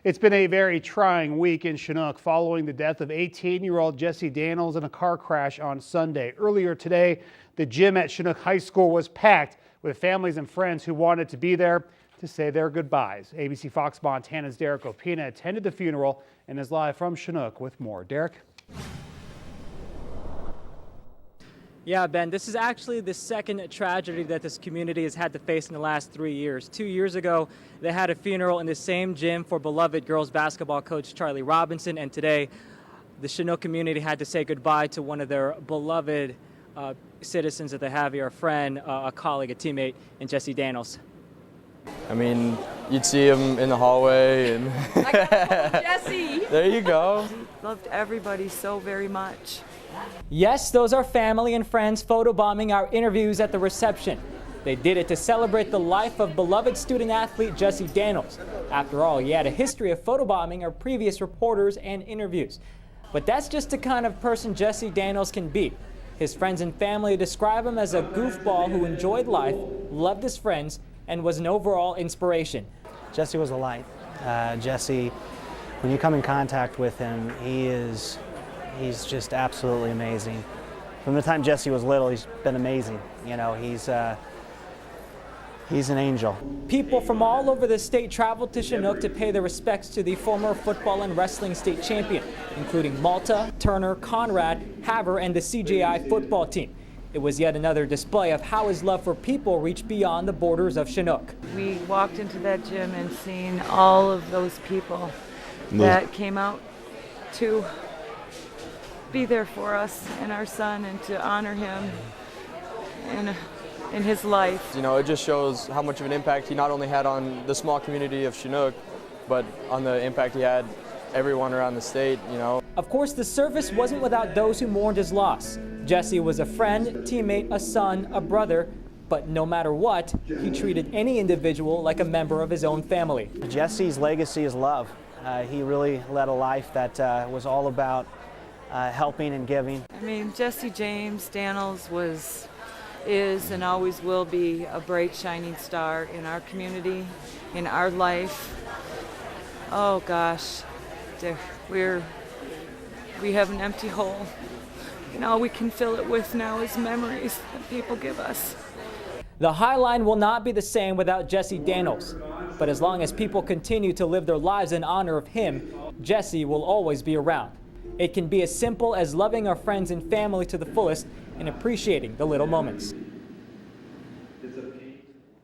It's been a very trying week in Chinook following the death of 18-year-old Jesse Daniels in a car crash on Sunday. Earlier today, the gym at Chinook High School was packed with families and friends who wanted to be there to say their goodbyes. ABC Fox Montana's Derek Opina attended the funeral and is live from Chinook with more. Derek? Yeah, Ben, this is actually the second tragedy that this community has had to face in the last 3 years. 2 years ago, they had a funeral in the same gym for beloved girls basketball coach Charlie Robinson, and today the Chinook community had to say goodbye to one of their beloved citizens that they have here, a friend, a colleague, a teammate, in Jesse Daniels. I mean, you'd see him in the hallway and I got Jesse! There you go. He loved everybody so very much. Yes, those are family and friends photobombing our interviews at the reception. They did it to celebrate the life of beloved student athlete Jesse Daniels. After all, he had a history of photobombing our previous reporters and interviews. But that's just the kind of person Jesse Daniels can be. His friends and family describe him as a goofball who enjoyed life, loved his friends, and was an overall inspiration. Jesse was a light. Jesse, when you come in contact with him, he's just absolutely amazing. From the time Jesse was little, he's been amazing. You know, he's an angel. People from all over the state traveled to Chinook to pay their respects to the former football and wrestling state champion, including Malta, Turner, Conrad, Haver, and the CJI football team. It was yet another display of how his love for people reached beyond the borders of Chinook. We walked into that gym and seen all of those people that came out to be there for us and our son and to honor him in his life. You know, it just shows how much of an impact he not only had on the small community of Chinook, but on the impact he had everyone around the state, you know. Of course, the service wasn't without those who mourned his loss. Jesse was a friend, teammate, a son, a brother, but no matter what, he treated any individual like a member of his own family. Jesse's legacy is love. He really led a life that was all about helping and giving. I mean, Jesse James Daniels is and always will be a bright shining star in our community, in our life. Oh gosh, we have an empty hole, and all we can fill it with now is memories that people give us. The High Line will not be the same without Jesse Daniels, but as long as people continue to live their lives in honor of him, Jesse will always be around. It can be as simple as loving our friends and family to the fullest and appreciating the little moments.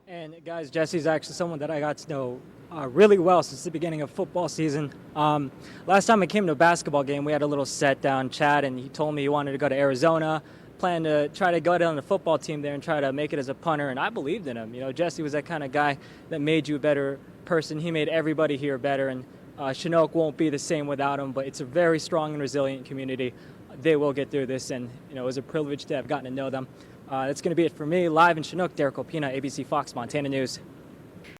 And guys, Jesse's actually someone that I got to know really well since the beginning of football season. Last time I came to a basketball game, we had a little set down chat, and he told me he wanted to go to Arizona, planned to try to go down the football team there and try to make it as a punter, and I believed in him. You know, Jesse was that kind of guy that made you a better person. He made everybody here better, and Chinook won't be the same without him, but it's a very strong and resilient community. They will get through this, and you know, it was a privilege to have gotten to know them. That's going to be it for me. Live in Chinook, Derek Opina, ABC Fox Montana News.